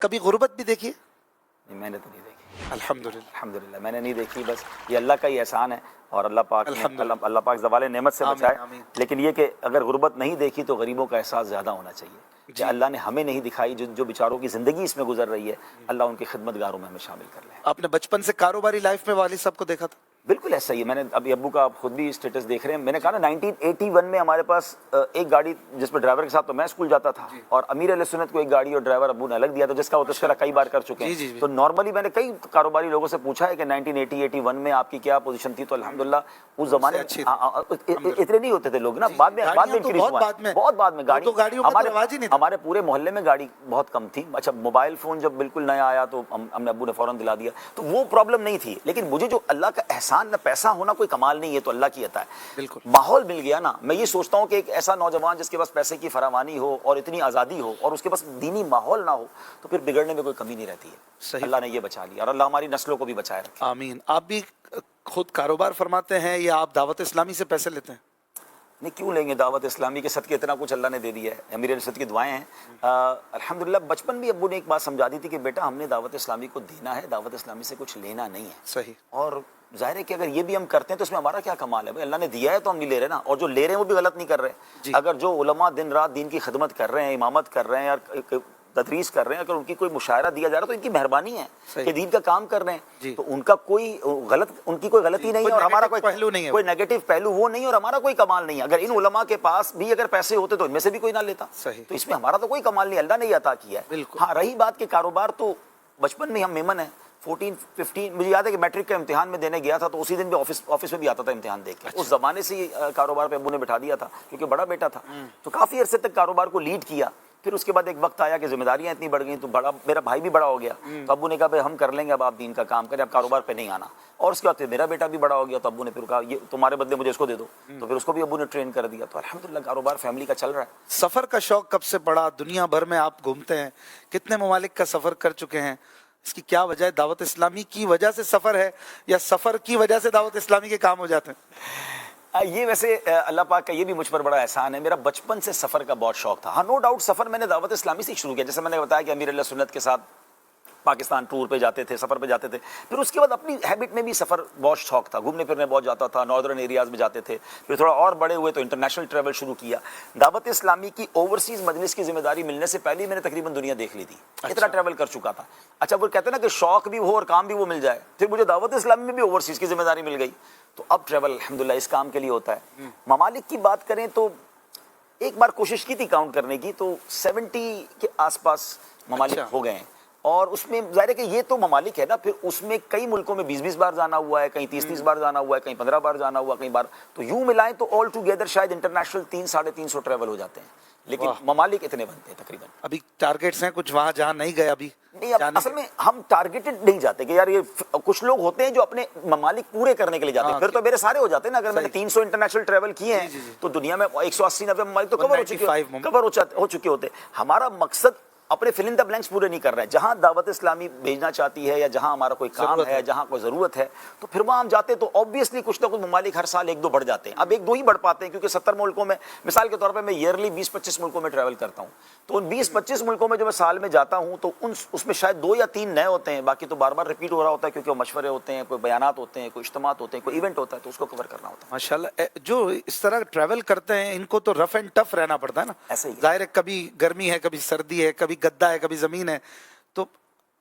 کبھی غربت بھی دیکھی ہے؟ نہیں، میں نے تو نہیں دیکھی الحمدللہ. الحمدللہ، میں نے نہیں دیکھی. بس یہ اللہ کا ہی احسان ہے اور اللہ پاک زوال نعمت سے بچائے. آمین. لیکن یہ کہ اگر غربت نہیں دیکھی تو غریبوں کا احساس زیادہ ہونا چاہیے کہ اللہ نے ہمیں نہیں دکھائی. جو بیچاروں کی زندگی اس میں گزر رہی ہے، اللہ ان کی خدمت گاروں میں ہمیں شامل کر لے. آپ نے بچپن سے کاروباری لائف میں والد صاحب کو دیکھا تھا؟ بالکل ایسا ہی ہے. میں نے ابھی ابو کا خود بھی اسٹیٹس دیکھ رہے ہیں. میں نے کہا نا 1981 میں ہمارے پاس ایک گاڑی جس پہ ڈرائیور کے ساتھ تو میں اسکول جاتا تھا، اور امیر علیہ سنت کو ایک گاڑی اور ڈرائیور ابو نے الگ دیا تھا، جس کا وہ تذکرہ کئی بار کر چکے ہیں. تو نارملی میں نے کئی کاروباری لوگوں سے پوچھا ہے کہ 1981 میں آپ کی کیا پوزیشن تھی. تو الحمدللہ اس زمانے اتنے نہیں ہوتے تھے لوگ نا. بعد میں انکریز ہوا، بہت بعد میں گاڑی. ہمارے پورے محلے میں گاڑی بہت کم تھی. اچھا موبائل فون جب بالکل نیا آیا تو ہم نے ابو نے فوراً دلا دیا، تو وہ پرابلم نہیں تھی. لیکن مجھے جو اللہ کا احسان نہ، پیسہ ہونا کوئی کمال نہیں ہے، تو اللہ کی عطا ہے. بالکل ماحول مل گیا نا. میں یہ سوچتا ہوں کہ ایک ایسا نوجوان جس کے پاس پیسے کی فراوانی ہو اور اتنی آزادی ہو اور اس کے پاس دینی ماحول نہ ہو، تو پھر بگڑنے میں کوئی کمی نہیں رہتی ہے. صحیح. اللہ نے یہ بچا لیا، اور اللہ ہماری نسلوں کو بھی بچائے رکھے. آمین. آپ بھی خود کاروبار فرماتے ہیں یا آپ دعوت اسلامی سے پیسے لیتے ہیں؟ نہیں، کیوں لیں گے؟ دعوت اسلامی کے صدقے اتنا کچھ اللہ نے دے دیا ہے. امیر علیہ سنت کی دعائیں ہیں. الحمدللہ بچپن بھی ابو نے ایک بات سمجھا دی تھی کہ بیٹا ہم نے دعوت اسلامی کو دینا ہے، دعوت اسلامی سے کچھ لینا نہیں ہے. صحیح. اور ظاہر ہے کہ اگر یہ بھی ہم کرتے ہیں تو اس میں ہمارا کیا کمال ہے؟ بھائی اللہ نے دیا ہے تو ہم نہیں لے رہے نا. اور جو لے رہے ہیں وہ بھی غلط نہیں کر رہے. اگر جو علماء دن رات دین کی خدمت کر رہے ہیں، امامت کر رہے ہیں اور تدریس کر رہے ہیں، اگر ان کی کوئی مشاعرہ دیا جا رہا ہے تو ان کی مہربانی ہے کہ دین کا کام کر رہے ہیں. تو ان کا کوئی ان کی کوئی غلطی نہیں ہے، اور ہمارا کوئی نیگیٹو پہلو وہ نہیں ہے، اور ہمارا کوئی کمال نہیں ہے. اگر ان علماء کے پاس بھی اگر پیسے ہوتے تو ان میں سے بھی کوئی نہ لیتا. تو اس میں ہمارا تو کوئی کمال نہیں، اللہ نے یہ عطا کیا ہے. ہاں رہی بات کہ کاروبار، تو بچپن میں ہم میمن ہیں. 14-15 مجھے یاد ہے کہ میٹرک کا امتحان میں دینے گیا تھا، تو اسی دن بھی آفس میں بھی آتا تھا امتحان دے کے. اس زمانے سے کاروبار پہ ابو نے بٹھا دیا تھا کیونکہ بڑا بیٹا تھا. تو کافی عرصے تک کاروبار کو لیڈ کیا. پھر اس کے بعد ایک وقت آیا کہ ذمہ داریاں اتنی بڑھ گئیں، تو میرا بھائی بھی بڑا ہو گیا. تو ابو نے کہا بھائی ہم کر لیں گے، اب آپ دین کا کام کریں، اب کاروبار پہ نہیں آنا. اور اس کے بعد پھر میرا بیٹا بھی بڑا ہو گیا، تو ابو نے پھر کہا یہ تمہارے بدلے مجھے اس کو دے دو. تو پھر اس کو بھی ابو نے ٹرین کر دیا. تو الحمدللہ کاروبار فیملی کا چل رہا ہے. سفر کا شوق کب سے پڑا؟ دنیا بھر میں آپ گھومتے ہیں، کتنے ممالک کا سفر کر چکے ہیں؟ اس کی کیا وجہ ہے؟ دعوت اسلامی کی وجہ سے سفر ہے یا سفر کی وجہ سے دعوت اسلامی کے کام ہو جاتے ہیں؟ یہ ویسے اللہ پاک کا یہ بھی مجھ پر بڑا احسان ہے. میرا بچپن سے سفر کا بہت شوق تھا. ہاں نو ڈاؤٹ سفر میں نے دعوت اسلامی سے شروع کیا. جیسے میں نے بتایا کہ امیر علیہ سنت کے ساتھ پاکستان ٹور پہ جاتے تھے، سفر پہ جاتے تھے. پھر اس کے بعد اپنی ہیبٹ میں بھی سفر بہت شوق تھا، گھومنے پھرنے بہت جاتا تھا، ناردرن ایریاز میں جاتے تھے. پھر تھوڑا اور بڑے ہوئے تو انٹرنیشنل ٹریول شروع کیا. دعوت اسلامی کی اوورسیز مجلس کی ذمہ داری ملنے سے پہلے میں نے تقریباً دنیا دیکھ لی تھی. اتنا ٹریول کر چکا تھا. اچھا وہ کہتے ہیں نا کہ شوق بھی ہو اور کام بھی وہ مل جائے. پھر مجھے دعوت اسلامی میں بھی اوورسیز کی ذمہ داری مل گئی. تو اب ٹریول الحمدللہ اس کام کے لیے ہوتا ہے. ممالک کی بات کریں تو ایک بار کوشش کی تھی کاؤنٹ کرنے کی، تو 70 کے آس پاس ممالک ہو گئے ہیں. اور اس میں ظاہر ہے کہ یہ تو ممالک ہے نا، پھر اس میں کئی ملکوں میں 20 بار جانا ہوا ہے، کہیں 30 بار جانا ہوا ہے، کہیں 15 بار جانا ہوا، کئی بار. تو یوں ملائیں تو آل ٹوگیدر شاید انٹرنیشنل 300-350 ٹریول ہو جاتے ہیں. لیکن ممالک اتنے بنتے ہیں تقریباً. ابھی ٹارگیٹس ہیں کچھ وہاں جہاں نہیں گئے ابھی؟ نہیں، اب اصل میں ہم ٹارگیٹڈ نہیں جاتے کہ یار یہ کچھ لوگ ہوتے ہیں جو اپنے ممالک پورے کرنے کے لیے جاتے ہیں. پھر تو میرے سارے ہو جاتے ہیں نا. اگر میں نے 300 انٹرنیشنل ٹریول کیے ہیں تو دنیا میں 180-90 ممالک تو کور ہو چکے ہوتے. ہمارا مقصد اپنے فل ان دا بلینکس پورے نہیں کر رہے ہیں. جہاں دعوت اسلامی بھیجنا چاہتی ہے یا جہاں ہمارا کوئی کام ہے، جہاں کوئی ضرورت ہے، تو پھر وہاں ہم جاتے ہیں. تو آبویسلی کچھ نہ کچھ ممالک ہر سال 1-2 بڑھ جاتے ہیں. اب 1-2 ہی بڑھ پاتے ہیں کیونکہ 70 ملکوں میں، مثال کے طور پہ میں ایئرلی 20-25 ملکوں میں ٹریول کرتا ہوں. تو ان 20-25 ملکوں میں جو میں سال میں جاتا ہوں تو اس میں شاید 2 یا 3 نئے ہوتے ہیں، باقی تو بار بار ریپیٹ ہو رہا ہوتا ہے کیونکہ وہ مشورے ہوتے ہیں، کوئی بیانات ہوتے ہیں، کوئی اجتماعات ہوتے ہیں، کوئی ایونٹ ہوتا ہے، تو اس کو کور کرنا ہوتا ہے. ماشاءاللہ جو اس طرح ٹریول کرتے ہیں ان کو تو رف اینڈ ٹف رہنا پڑتا ہے نا. ایسے ہی ظاہر ہے کبھی گرمی ہے، کبھی سردی ہے، کبھی گدا ہے، کبھی زمین ہے. تو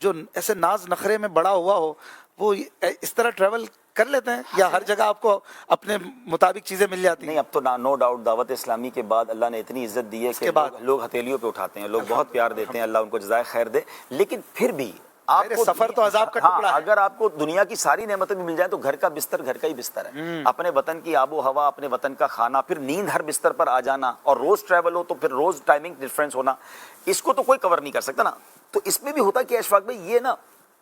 جو ایسے ناز نخرے میں بڑا ہوا ہو وہ اس طرح ٹریول کر لیتے ہیں یا ہر جگہ آپ کو اپنے مطابق چیزیں مل جاتی ہیں؟ نہیں، اب تو نو ڈاؤٹ دعوت اسلامی کے بعد اللہ نے اتنی عزت دی ہے کہ لوگ ہتھیلیوں پہ اٹھاتے ہیں، لوگ بہت پیار دیتے ہیں. اللہ ان کو جزائے خیر دے. لیکن پھر بھی آپ کو سفر تو عذاب کا ٹکڑا ہے. اگر آپ کو دنیا کی ساری نعمتیں بھی مل جائیں تو گھر کا بستر گھر کا ہی بستر ہے. اپنے وطن کی آب و ہوا، اپنے وطن کا کھانا، پھر نیند ہر بستر پر آ جانا، اور روز ٹریول ہو تو پھر روز ٹائمنگ ڈفرینس ہونا، اس کو تو کوئی کور نہیں کر سکتا نا. تو اس میں بھی ہوتا کہ اشفاق بھائی یہ نا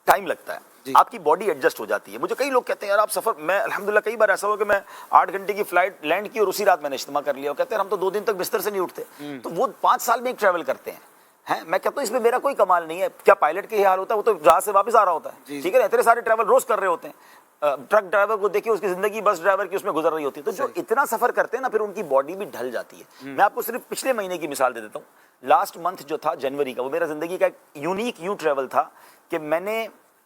ٹائم لگتا ہے. آپ کی باڈی ایڈجسٹ ہو جاتی ہے. مجھے کئی لوگ کہتے ہیں یار آپ سفر، میں الحمدللہ کئی بار ایسا ہوا کہ میں 8 گھنٹے کی فلائٹ لینڈ کی اور اسی رات میں نے اجتماع کر لیا. اور کہتے ہیں ہم تو 2 دن تک بستر سے نہیں اٹھتے. تو وہ 5 سال میں ایک ٹریول کرتے ہیں. ہیں. میں کہتا ہوں اس میں میرا کوئی کمال نہیں ہے. کیا پائلٹ کا یہ حال ہوتا ہے؟ وہ تو جہاز سے واپس آ رہا ہوتا ہے, ٹھیک ہے نا, اتنے سارے ٹریول روز کر رہے ہوتے ہیں. ٹرک ڈرائیور کو دیکھیے, اس کی زندگی بس ڈرائیور کی اس میں گزر رہی ہوتی ہے. تو جو اتنا سفر کرتے ہیں نا, پھر ان کی باڈی بھی ڈھل جاتی ہے. میں آپ کو صرف پچھلے مہینے کی مثال دے دیتا ہوں. لاسٹ منتھ جو تھا جنوری کا, وہ میرا زندگی کا ایک یونیک یوں ٹریول تھا کہ میں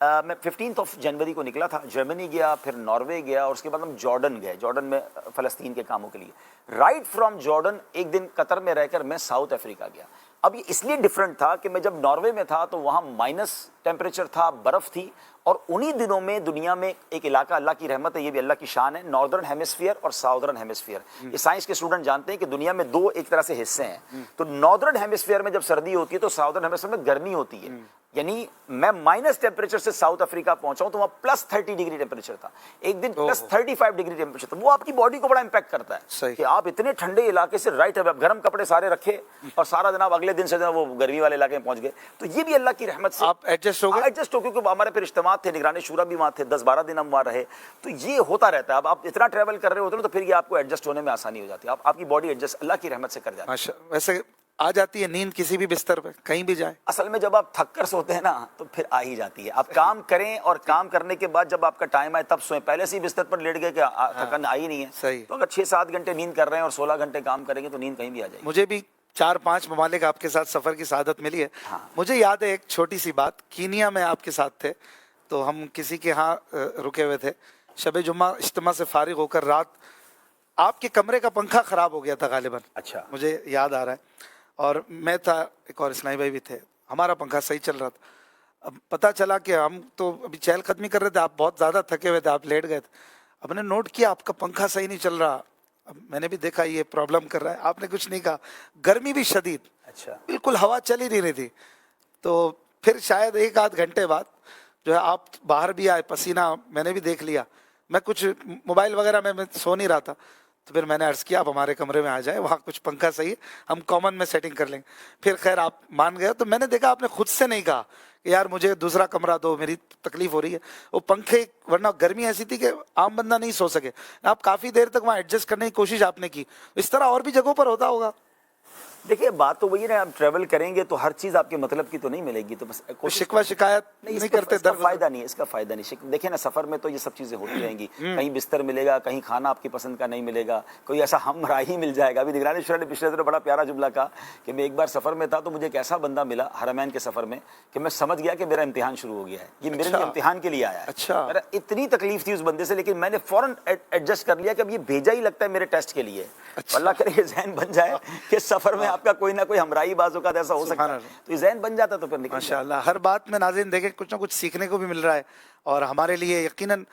15 جنوری کو نکلا تھا, جرمنی گیا, پھر ناروے گیا, اور اس کے بعد ہم جارڈن گئے. جارڈن میں فلسطین کے کاموں کے لیے. رائٹ فرام جارڈن ایک دن قطر میں رہ کر میں ساؤتھ افریقہ گیا. اب یہ اس لیے ڈفرنٹ تھا کہ میں جب ناروے میں تھا تو وہاں مائنس ٹیمپریچر تھا, برف تھی, اور انہی دنوں میں دنیا میں ایک علاقہ, اللہ کی رحمت ہے, یہ بھی اللہ کی شان ہے, ناردرن ہیمسفیئر اور ساؤدرن ہیمسفیئر. یہ سائنس کے اسٹوڈنٹ جانتے ہیں کہ دنیا میں دو ایک طرح سے حصے ہیں. تو ناردرن ہیمسفیئر میں جب سردی ہوتی ہے تو ساؤدرن ہیمسفیئر میں گرمی ہوتی ہے. یعنی میں مائنس ٹیمپریچر سے ساؤتھ افریقہ پہنچا ہوں تو وہاں +30 ڈگری ٹیمپریچر تھا, ایک دن +35 ڈگری ٹیمپریچر تھا. وہ آپ کی باڈی کو بڑا امپیکٹ کرتا ہے کہ آپ اتنے ٹھنڈے علاقے سے رائٹ گرم کپڑے سارے رکھے اور سارا جناب اگلے دن سے وہ گرمی والے علاقے میں پہنچ گئے. تو یہ بھی اللہ کی رحمت سے آپ ایڈجسٹ ہو گئے. ایڈجسٹ ہو, کیونکہ ہمارے پھر اجتماعات تھے, نگران شورا بھی وہاں تھے, 10-12 دن ہم وہاں رہے. تو یہ ہوتا رہتا ہے. اب آپ اتنا ٹریول کر رہے ہوتے ہیں تو پھر یہ آپ کو ایڈجسٹ ہونے میں آسانی ہو جاتی ہے. آپ کی باڈی ایڈجسٹ اللہ کی رحمت سے کر جاتی ہے. ویسے آ جاتی ہے نیند کسی بھی بستر پہ کہیں بھی جائیں؟ اصل میں جب آپ تھک کر سوتے ہیں نا تو پھر آ ہی جاتی ہے. آپ کام کریں اور کام کرنے کے بعد جب آپ کا ٹائم آئے تب سوئیں. پہلے سے ہی بستر پر لیٹ گئے کہ تھکن آئی نہیں ہے. صحیح. تو اگر 6-7 گھنٹے نیند کر رہے ہیں اور 16 گھنٹے کام کریں گے تو نیند کہیں بھی آ جائے گی. مجھے بھی 4-5 ممالک آپ کے ساتھ سفر کی سعادت ملی ہے. مجھے یاد ہے ایک چھوٹی سی بات, کینیا میں آپ کے ساتھ تھے تو ہم کسی کے ہاں رکے ہوئے تھے. شب جمعہ اجتماع سے فارغ ہو کر رات آپ کے کمرے کا پنکھا خراب ہو گیا تھا غالباً. اچھا. مجھے یاد آ رہا ہے. اور میں تھا, ایک اور اسنائی بھائی بھی تھے. ہمارا پنکھا صحیح چل رہا تھا. اب پتہ چلا کہ ہم تو ابھی چہل قدمی کر رہے تھے, آپ بہت زیادہ تھکے ہوئے تھے, آپ لیٹ گئے تھے. اب نے نوٹ کیا آپ کا پنکھا صحیح نہیں چل رہا. اب میں نے بھی دیکھا یہ پرابلم کر رہا ہے. آپ نے کچھ نہیں کہا. گرمی بھی شدید, اچھا, بالکل ہوا چل ہی نہیں رہی تھی. تو پھر شاید 1-8 گھنٹے بعد جو ہے آپ باہر بھی آئے, پسینہ میں نے بھی دیکھ لیا. میں کچھ موبائل وغیرہ میں سو نہیں رہا تھا. تو پھر میں نے عرض کیا آپ ہمارے کمرے میں آ جائیں, وہاں کچھ پنکھا صحیح ہے, ہم کامن میں سیٹنگ کر لیں گے. پھر خیر آپ مان گئے. تو میں نے دیکھا آپ نے خود سے نہیں کہا کہ یار مجھے دوسرا کمرہ دو, میری تکلیف ہو رہی ہے. وہ پنکھے, ورنہ گرمی ایسی تھی کہ عام بندہ نہیں سو سکے. آپ کافی دیر تک وہاں ایڈجسٹ کرنے کی کوشش آپ نے کی. اس طرح اور بھی جگہوں پر ہوتا ہوگا. دیکھیے بات تو وہی ہے نا, آپ ٹریول کریں گے تو ہر چیز آپ کے مطلب کی تو نہیں ملے گی. تو بس شکوہ شکایت نہیں کرتے, اس کا فائدہ نہیں ہے, اس کا فائدہ نہیں. دیکھیں نا سفر میں تو یہ سب چیزیں ہوتی رہیں گی. کہیں بستر ملے گا, کہیں کھانا آپ کی پسند کا نہیں ملے گا, کوئی ایسا ہمراہی مل جائے گا. ابھی نگران شورا نے پچھلے دنوں بڑا پیارا جملہ کہا کہ میں ایک بار سفر میں تھا تو مجھے ایک ایسا بندہ ملا حرمین کے سفر میں کہ میں سمجھ گیا کہ میرا امتحان شروع ہو گیا ہے, یہ میرے لیے امتحان کے لیے آیا ہے. میرا اتنی تکلیف تھی اس بندے سے, لیکن میں نے فوراً ایڈجسٹ کر لیا کہ اب یہ بھیجا ہی لگتا ہے میرے ٹیسٹ کے لیے. اللہ کرے یہ ذہن بن جائے کہ سفر میں آپ کا کوئی نہ کوئی ہمراہی بازوں کا ایسا ہو سکتا ہے, تو یہ ذہن بن جاتا تو پھر ماشاء اللہ. ہر بات میں ناظرین دیکھیں کچھ نہ کچھ سیکھنے کو بھی مل رہا ہے. اور ہمارے لیے یقیناً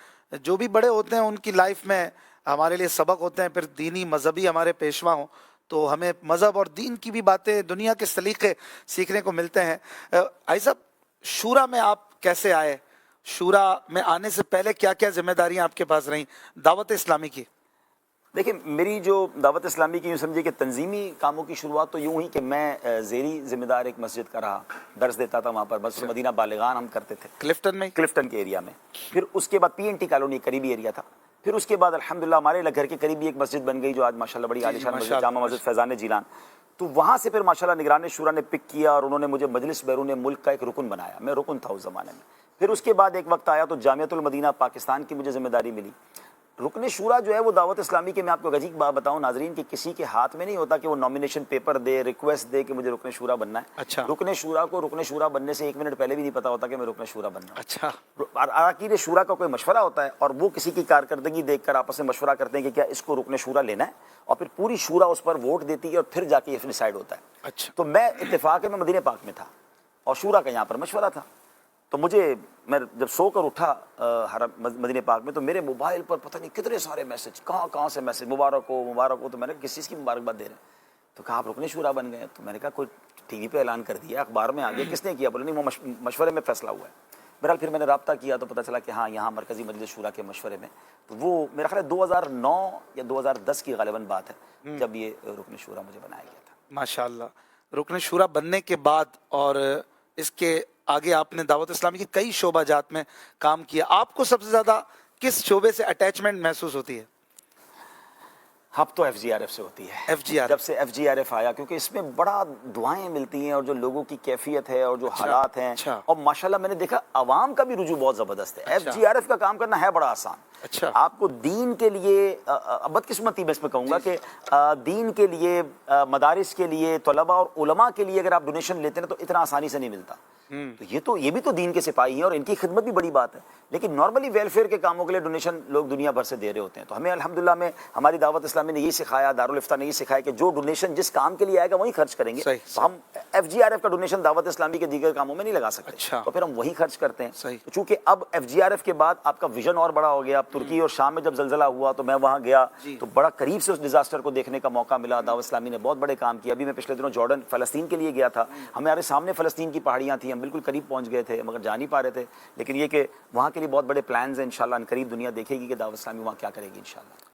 جو بھی بڑے ہوتے ہیں ان کی لائف میں ہمارے لیے سبق ہوتے ہیں. پھر دینی مذہبی ہمارے پیشوا ہوں تو ہمیں مذہب اور دین کی بھی باتیں, دنیا کے سلیقے سیکھنے کو ملتے ہیں. بھائی صاحب, شورا میں آپ کیسے آئے؟ شورا میں آنے سے پہلے کیا کیا ذمہ داریاں آپ کے پاس رہیں دعوت اسلامی کی؟ دیکھیں میری جو دعوت اسلامی کی یوں سمجھے کہ تنظیمی کاموں کی شروعات تو یوں ہی کہ میں زیری ذمہ دار ایک مسجد کا رہا, درس دیتا تھا وہاں پر. مسجد مدینہ بالغان ہم کرتے تھے کلفٹن میں, کلفٹن کے ایریا میں. پھر اس کے بعد PNT کالونی قریبی ایریا تھا. پھر اس کے بعد الحمدللہ ہمارے گھر کے قریبی ایک مسجد بن گئی جو آج ماشاءاللہ بڑی عالیشان مسجد, جامع مسجد فیضان جیلان. تو وہاں سے پھر ماشاءاللہ نگران شورا نے پک کیا اور انہوں نے مجھے مجلس بیرون ملک کا ایک رکن بنایا. میں رکن تھا اس زمانے میں. پھر اس کے بعد ایک وقت آیا تو جامعۃ المدینہ پاکستان کی مجھے ذمہ داری ملی. رکن شورا جو ہے وہ دعوت اسلامی کے, میں آپ کو عجیب بات بتاؤں ناظرین, کہ کسی کے ہاتھ میں نہیں ہوتا کہ وہ نامینیشن پیپر دے, ریکویسٹ دے کہ مجھے رکن شورا بننا ہے. اچھا. رکن شورا کو رکن شورا بننے سے 1 منٹ پہلے بھی نہیں پتا ہوتا کہ میں رکن شورا بننا ہوں. اچھا. اراکین شورا کا کوئی مشورہ ہوتا ہے اور وہ کسی کی کارکردگی دیکھ کر آپس میں مشورہ کرتے ہیں کہ کیا اس کو رکن شورا لینا ہے, اور پھر پوری شورا اس پر ووٹ دیتی ہے اور پھر جا کے یہ ڈیسائیڈ ہوتا ہے. اچھا. تو میں اتفاق ہے میں مدینہ پاک میں تھا اور شورا کا یہاں پر مشورہ تھا. تو میں جب سو کر اٹھا مدینہ پاک میں تو میرے موبائل پر پتہ نہیں کتنے سارے میسج, کہاں سے میسج, مبارک ہو. تو میں نے کس چیز کی مبارکباد دے رہے ہیں؟ تو کہا آپ رکن شورا بن گئے. تو میں نے کہا کوئی ٹی وی پہ اعلان کر دیا, اخبار میں آ گیا, کس نے کیا؟ بولے نہیں, وہ مشورے میں فیصلہ ہوا ہے. بہرحال پھر میں نے رابطہ کیا تو پتہ چلا کہ ہاں یہاں مرکزی مجلس شورا کے مشورے میں. تو وہ میرا خیال ہے 2009 یا 2010 کی غالباً بات ہے جب یہ رکن شورا مجھے بنایا گیا تھا. ماشاء اللہ. رکن شورا بننے کے بعد اور اس کے آگے آپ نے دعوت اسلامی کی کئی شعبہ جات میں کام کیا. آپ کو سب سے زیادہ کس شعبے سے اٹیچمنٹ محسوس ہوتی ہے؟ اب تو ایف جی آر ایف سے ہوتی ہے. FGRF جب سے ایف جی آر ایف آیا, کیونکہ اس میں بڑا دعائیں ملتی ہیں اور جو لوگوں کی کیفیت ہے اور جو حالات ہیں, اور ماشاءاللہ میں نے دیکھا عوام کا بھی رجوع بہت زبردست ہے. ایف جی آر ایف کا کام کرنا ہے بڑا آسان. آپ کو دین کے لیے, بدقسمتی میں اس میں کہوں گا کہ دین کے لیے, مدارس کے لیے, طلباء اور علماء کے لیے اگر آپ ڈونیشن لیتے ہیں تو اتنا آسانی سے نہیں ملتا. تو یہ بھی تو دین کے سپاہی ہیں اور ان کی خدمت بھی بڑی بات ہے. لیکن نارملی ویلفیئر کے کاموں کے لیے ڈونیشن لوگ دنیا بھر سے دے رہے ہوتے ہیں. تو ہمیں الحمدللہ میں ہماری دعوت اسلامی نے یہ سکھایا, دارالفتہ نے یہ سکھایا کہ جو ڈونیشن جس کام کے لیے آئے گا وہی خرچ کریں گے. تو ہم ایف جی آر ایف کا ڈونیشن دعوت اسلامی کے دیگر کاموں میں نہیں لگا سکتے, تو پھر ہم وہی خرچ کرتے ہیں. چونکہ اب ایف جی آر ایف کے بعد آپ کا ویژن اور بڑا ہو گیا. اب ترکی اور شام میں جب زلزلہ ہوا تو میں وہاں گیا تو بڑا قریب سے اس ڈیزاسٹر کو دیکھنے کا موقع ملا. دعوت اسلامی نے بہت بڑے کام کیے. ابھی میں پچھلے دنوں جارڈن فلسطین کے لیے گیا تھا. ہمارے سامنے فلسطین کی پہاڑیاں تھیں, ہم بالکل قریب پہنچ گئے تھے مگر جا نہیں پا رہے تھے. لیکن یہ کہ وہاں کے لیے بہت بڑے پلانز ہیں. انشاءاللہ ان قریب دنیا دیکھے گی کہ دعوت اسلامی وہاں کیا کرے گی انشاءاللہ.